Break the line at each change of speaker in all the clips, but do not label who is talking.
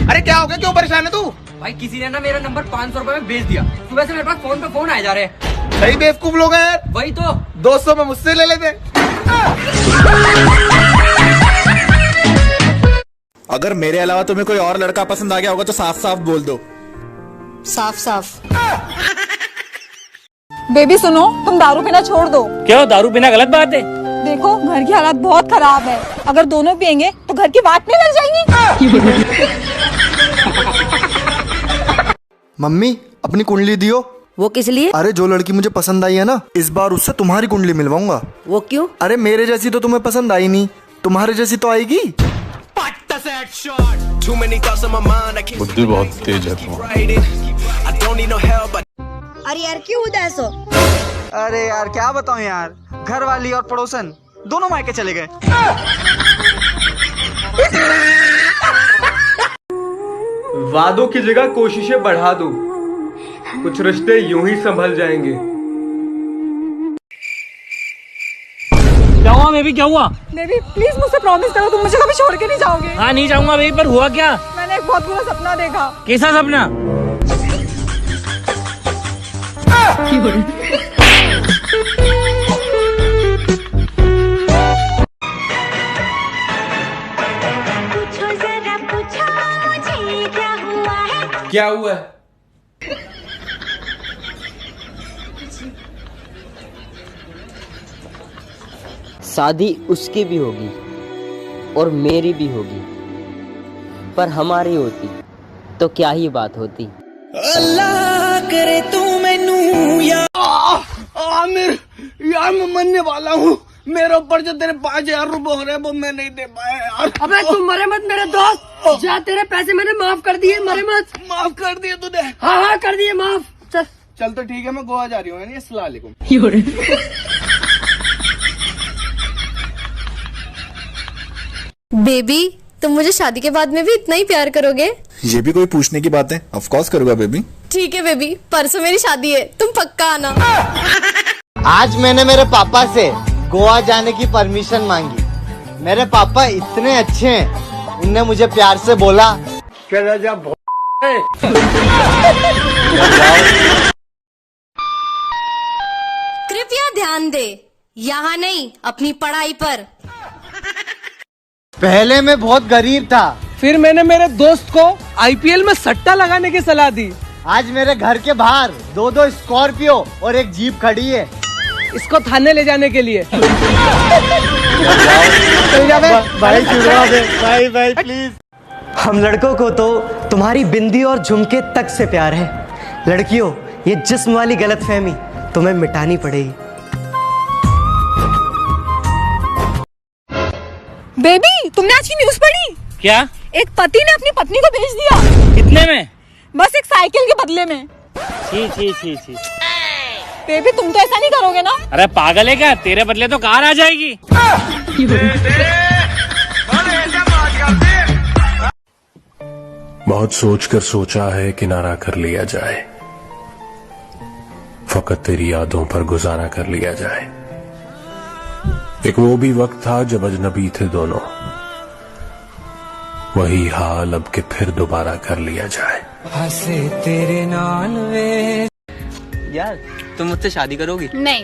अरे क्या हो गया, क्यों परेशान है तू?
भाई किसी ने ना मेरा नंबर 500 रुपए में बेच दिया। सुबह से मेरे पास फोन पे फोन आए जा रहे हैं।
सही बेवकूफ लोग हैं यार।
वही तो
200 में मुझसे ले लेते।
अगर मेरे अलावा तुम्हें कोई और लड़का पसंद आ गया होगा तो साफ साफ बोल दो।
साफ साफ। बेबी सुनो, तुम दारू पीना छोड़ दो।
क्यों, दारू पीना गलत बात है?
देखो घर की हालत बहुत खराब है, अगर दोनों पियेंगे तो घर की बात नहीं लग जाएंगी।
मम्मी अपनी कुंडली दियो।
वो किस लिए?
अरे जो लड़की मुझे पसंद आई है ना, इस बार उससे तुम्हारी कुंडली मिलवाऊंगा।
वो क्यों?
अरे मेरे जैसी तो तुम्हें पसंद आई नहीं, तुम्हारे जैसी तो आएगी।
बुद्धि बहुत तेज है तुम्हारी।
अरे यार क्यों उदास हो?
अरे यार क्या बताऊं यार, घर वाली और पड़ोसन दोनों मायके चले गए।
वादों की जगह कोशिशें बढ़ा दो, कुछ रिश्ते यूं ही संभल जाएंगे।
क्या हुआ बेबी, क्या हुआ?
बेबी प्लीज मुझसे प्रॉमिस करो, तुम मुझे कभी छोड़ के नहीं जाओगे।
हाँ नहीं जाऊंगा बेबी, पर हुआ क्या?
मैंने एक बहुत बुरा सपना देखा।
कैसा सपना?
क्या हुआ है?
शादी उसकी भी होगी और मेरी भी होगी, पर हमारी होती तो क्या ही बात होती।
अल्लाह करे तू मैनू
आमिर यार, मैं मरने वाला हूँ। मेरे ऊपर जो तेरे 5000 रुपए हो रहे हैं वो मैं नहीं दे पाया यार।
अबे तू मरे मत मेरे दोस्त, जा तेरे पैसे मैंने माफ कर दिए, मरे मत।
माफ कर दिए तूने?
हाँ कर दिए माफ। चल
चल तो ठीक है, मैं गोवा जा रही हूँ। अस्सलाम वालेकुम।
बेबी तुम मुझे शादी के बाद में भी इतना ही प्यार करोगे?
ये भी कोई पूछने की बात है? ऑफ कोर्स करूंगा बेबी।
ठीक है बेबी, परसों मेरी शादी है, तुम पक्का आना।
आज मैंने मेरे पापा से गोवा जाने की परमिशन मांगी। मेरे पापा इतने अच्छे हैं, उनने मुझे प्यार से बोला चला जा।
कृपया ध्यान दे, यहाँ नहीं अपनी पढ़ाई पर।
पहले मैं बहुत गरीब था,
फिर मैंने मेरे दोस्त को आईपीएल में सट्टा लगाने की सलाह दी।
आज मेरे घर के बाहर 2 स्कॉर्पियो और एक जीप खड़ी है,
इसको थाने ले जाने के लिए।
भाई प्लीज। हम लड़कों को तो तुम्हारी बिंदी और झुमके तक से प्यार है, लड़कियों ये जिस्म वाली गलतफहमी तुम्हें मिटानी पड़ेगी।
बेबी तुमने आज की न्यूज़ पढ़ी?
क्या?
एक पति ने अपनी पत्नी को बेच दिया।
कितने में?
बस एक साइकिल के बदले में।
छी छी छी छी।
बेबी तुम तो ऐसा नहीं करोगे ना?
अरे पागल है क्या, तेरे बदले तो कार आ जाएगी।
बहुत सोचकर सोचा है किनारा कर लिया जाए, फकत तेरी यादों पर गुजारा कर लिया जाए। एक वो भी वक्त था जब अजनबी थे दोनों, वही हाल अब के फिर दोबारा कर लिया जाए।
हंसे तेरे नाल वे।
यार तुम मुझसे शादी करोगी?
नहीं।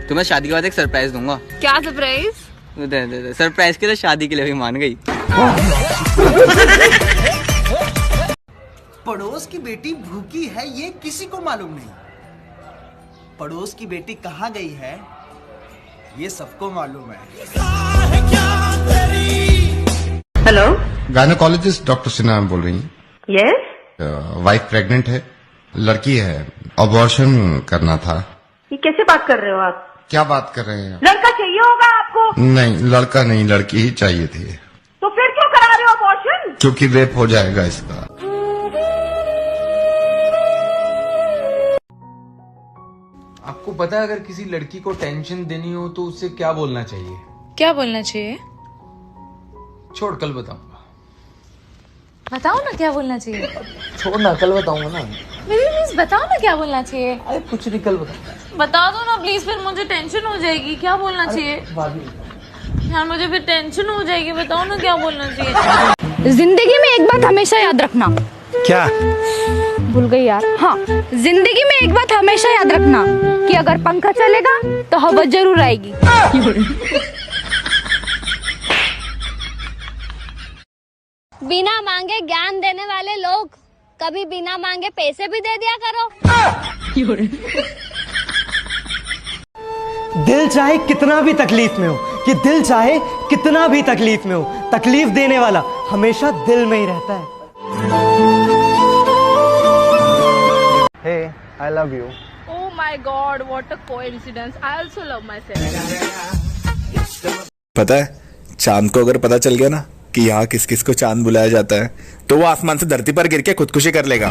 तुम्हें शादी के बाद एक सरप्राइज दूंगा।
क्या सरप्राइज?
दे सरप्राइज के लिए शादी के लिए भी मान गई।
पड़ोस की बेटी भूखी है ये किसी को मालूम नहीं, पड़ोस की बेटी कहाँ गई है ये सबको मालूम है।
हेलो,
गायनोकोलॉजिस्ट डॉक्टर सिन्हा बोल रही हैं?
यस।
वाइफ प्रेग्नेंट है, लड़की है, अबॉर्शन करना था।
ये कैसे बात कर रहे हो आप?
क्या बात कर रहे हैं?
लड़का चाहिए होगा आपको?
नहीं, लड़का नहीं, लड़की ही चाहिए थी।
तो फिर क्यों करा रहे हो अबॉर्शन?
क्योंकि रेप हो जाएगा इसका।
आपको पता है अगर किसी लड़की को टेंशन देनी हो तो उसे क्या बोलना चाहिए?
क्या बोलना चाहिए?
छोड़ कल बताऊंगा।
बताओ ना क्या बोलना चाहिए।
छोड़ ना, कल बताऊंगा ना।
बेबी प्लीज बताओ ना क्या बोलना चाहिए।
अरे कुछ नहीं, कल बताऊंगा।
बता दो ना प्लीज, फिर मुझे टेंशन हो जाएगी। क्या बोलना चाहिए यार, मुझे फिर टेंशन हो जाएगी। बताओ ना क्या बोलना चाहिए। जिंदगी में एक बात हमेशा याद रखना।
क्या?
भूल गई यार। हाँ, जिंदगी में एक बात हमेशा याद रखना कि अगर पंखा चलेगा तो हवा जरूर आएगी।
बिना मांगे ज्ञान देने वाले लोग कभी बिना मांगे पैसे भी दे दिया करो।
दिल चाहे कितना भी तकलीफ में हो, कि दिल चाहे कितना भी तकलीफ में हो, तकलीफ देने वाला हमेशा दिल में ही रहता है।
Hey, I love you.
Oh my God, what a coincidence. I also love myself.
पता है, चांद को अगर पता चल गया ना कि यहाँ किस किस को चांद बुलाया जाता है, तो वो आसमान से धरती पर गिर के खुदकुशी कर लेगा।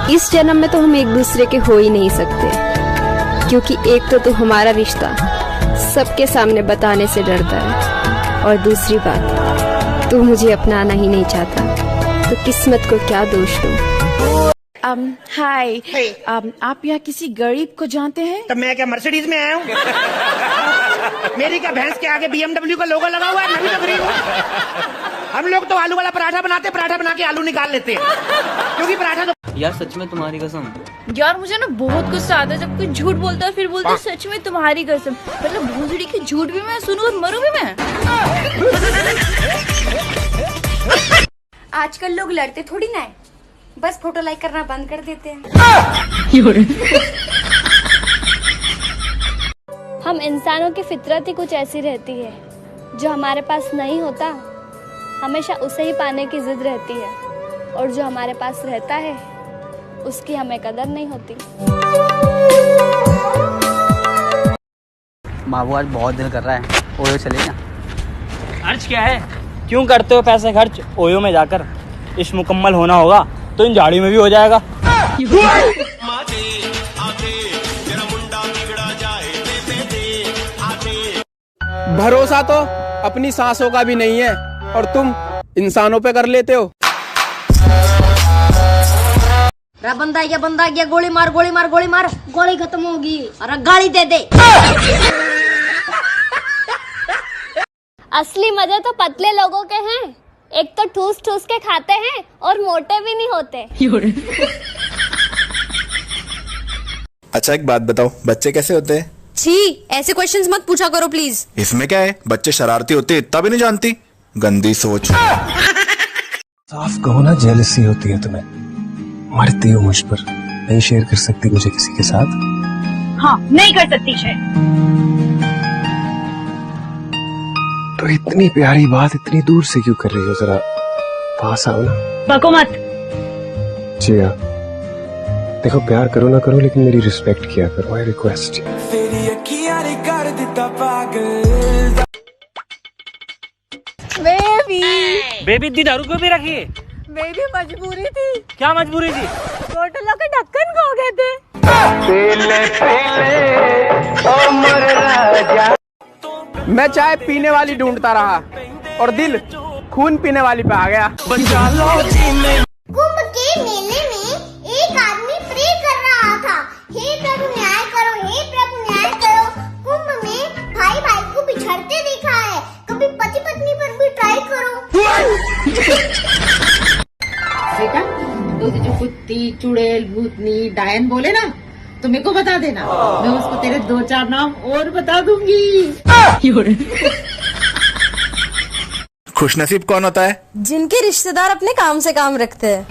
इस जन्म में तो हम एक दूसरे के हो ही नहीं सकते, क्योंकि एक तो तू हमारा रिश्ता सबके सामने बताने से डरता है, और दूसरी बात तू मुझे अपनाना ही नहीं चाहता, तो किस्मत को क्या दोष दूं।
हाय, आप यहाँ किसी गरीब को जानते हैं?
तब मैं क्या मर्सिडीज में आया हूँ? मेरी क्या भैंस के आगे BMW का लोगो लगा हुआ है? मैं भी तो गरीब हूँ। हम लोग तो आलू वाला पराठा बनाते, पराठा बना के आलू निकाल लेते हैं, क्योंकि पराठा तो
यार सच में तुम्हारी कसम।
यार मुझे ना बहुत गुस्सा आता है जब कोई झूठ बोलता है फिर बोलता है सच में तुम्हारी कसम। मतलब भूसड़ी की झूठ भी मैं सुनूं और मरूं भी मैं।
आजकल लोग लड़ते थोड़ी ना है, बस फोटो लाइक करना बंद कर देते हैं। हम इंसानों की फितरत ही कुछ ऐसी रहती है, जो हमारे पास नहीं होता हमेशा उसे ही पाने की जिद रहती है, और जो हमारे पास रहता है उसकी हमें कदर नहीं होती।
माँ आज बहुत दिल कर रहा है, ओयो चले ना।
खर्च क्या है? क्यों करते हो पैसे खर्च? ओयो में जाकर इश्क मुकम्मल होना होगा तो इन झाड़ी में भी हो जाएगा।
भरोसा तो अपनी सांसों का भी नहीं है, और तुम इंसानों पे कर लेते हो।
बंदा गया, गोली मार गोली मार गोली मार, गोली खत्म होगी, अरे गाली दे दे। असली मजे तो पतले लोगों के हैं, एक तो ठूस ठूस के खाते हैं और मोटे भी नहीं होते।
अच्छा एक बात बताओ, बच्चे कैसे होते हैं?
छी, ऐसे क्वेश्चंस मत पूछा करो प्लीज।
इसमें क्या है, बच्चे शरारती होते हैं इतना भी नहीं जानती। गंदी सोच।
साफ कहो ना, जेलसी होती है तुम्हें, मरती हो मुझ पर, नहीं शेयर कर सकती मुझे किसी के साथ।
हाँ, नहीं कर सकती शेयर।
तो इतनी प्यारी बात इतनी दूर से क्यों कर रही हो? जरा पास आओ ना।
बको मत।
जिया देखो, प्यार करो ना करो, लेकिन मेरी रिस्पेक्ट किया करो। I request you.
बेबी इतनी दारू क्यों पी रखी है?
मेरी मजबूरी थी।
क्या मजबूरी थी?
बोतलों के ढक्कन खो गए थे।
मैं चाय पीने वाली ढूंढता रहा, और दिल खून पीने वाली पे आ गया।
कुंभ के मेले में एक आदमी प्रे कर रहा था, हे प्रभु न्याय करो, हे प्रभु न्याय करो। कुंभ में भाई भाई को बिछड़ते देखा है, कभी पति पत्नी पर भी ट्राई करो।
बेटा, तो जो कुत्ती चुड़ैल भूतनी डायन बोले ना, तो मेरे को बता देना, मैं उसको तेरे 2-4 नाम और बता दूंगी।
खुशनसीब कौन होता है?
जिनके रिश्तेदार अपने काम से काम रखते हैं।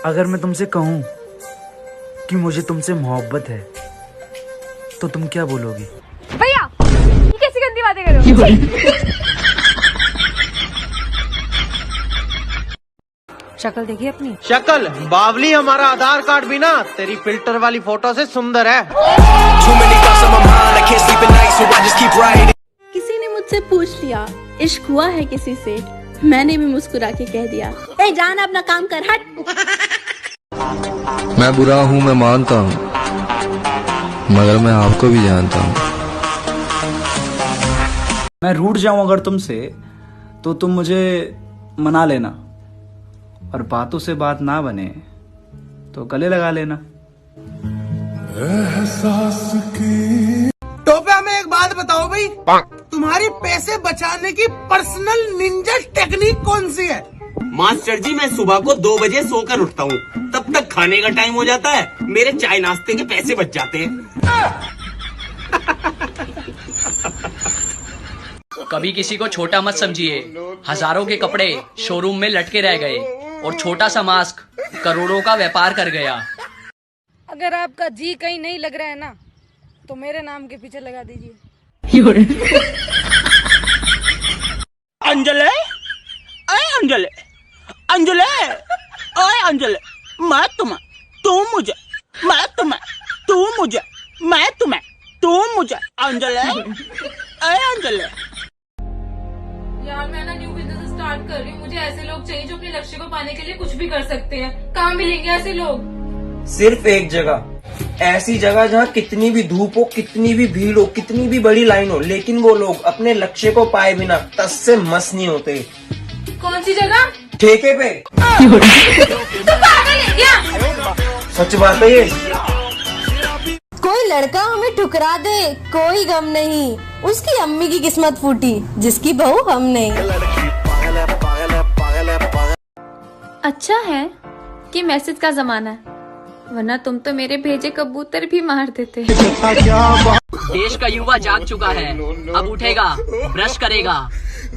अगर मैं तुमसे कहूँ कि मुझे तुमसे मोहब्बत है, तो तुम क्या बोलोगी?
भैया, ये कैसी गंदी बातें कर रहे हो? शक्ल देखिए अपनी।
शक्ल बावली, हमारा आधार कार्ड भी ना तेरी फिल्टर वाली फोटो से सुंदर है।
किसी ने मुझसे पूछ लिया इश्क हुआ है किसी से, मैंने भी मुस्कुरा के कह दिया, ए जान अपना काम कर, हट।
मैं बुरा हूँ, मैं मानता हूँ, मगर मैं आपको भी जानता हूँ।
मैं रूठ जाऊं अगर तुमसे, तो तुम मुझे मना लेना, और बातों से बात ना बने तो गले लगा लेना।
टोपे, हमें एक बात बताओ भाई,
भाई तुम्हारी पैसे बचाने की पर्सनल निंजा टेक्निक कौन सी है?
मास्टर जी, मैं सुबह को 2 बजे सोकर उठता हूँ, तब तक खाने का टाइम हो जाता है, मेरे चाय नाश्ते के पैसे बच जाते हैं।
कभी किसी को छोटा मत समझिए। हजारों के कपड़े शोरूम में लटके रह गए और छोटा सा मास्क करोड़ों का व्यापार कर गया।
अगर आपका जी कहीं नहीं लग रहा है ना, तो मेरे नाम के पीछे लगा दीजिए।
अंजलि, अरे अंजलि, अंजलि, अरे अंजलि, मैं तुम्हें, तू मुझे, मैं तुम्हें, तू मुझे, मैं तुम्हें, तू मुझे, अंजलि, अरे अंजलि।
यार मैं ना न्यू बिजनेस स्टार्ट कर रही हूँ, मुझे ऐसे लोग चाहिए जो अपने लक्ष्य को पाने के लिए कुछ भी कर सकते हैं। कहाँ मिलेंगे ऐसे लोग?
सिर्फ एक जगह, ऐसी जगह जहाँ कितनी भी धूप हो, कितनी भी भीड़ हो, कितनी भी बड़ी लाइन हो, लेकिन वो लोग अपने लक्ष्य को पाए बिना तस से मस नहीं होते।
कौन सी जगह?
ठेके पे।
तो पागल है क्या?
सच बात है ये।
कोई लड़का हमें ठुकरा दे कोई गम नहीं, उसकी अम्मी की किस्मत फूटी जिसकी बहू हम नहीं।
अच्छा है कि मैसेज का जमाना है, वरना तुम तो मेरे भेजे कबूतर भी मार देते।
देश का युवा जाग चुका है, अब उठेगा, ब्रश करेगा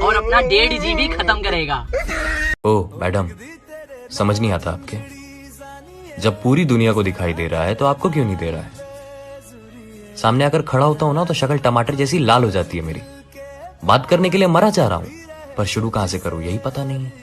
और अपना 1.5 GB खत्म करेगा।
ओ मैडम, समझ नहीं आता आपके? जब पूरी दुनिया को दिखाई दे रहा है तो आपको क्यों नहीं दे रहा है? सामने आकर खड़ा होता हूं ना तो शक्ल टमाटर जैसी लाल हो जाती है मेरी। बात करने के लिए मरा जा रहा हूं, पर शुरू कहां से करूं यही पता नहीं है।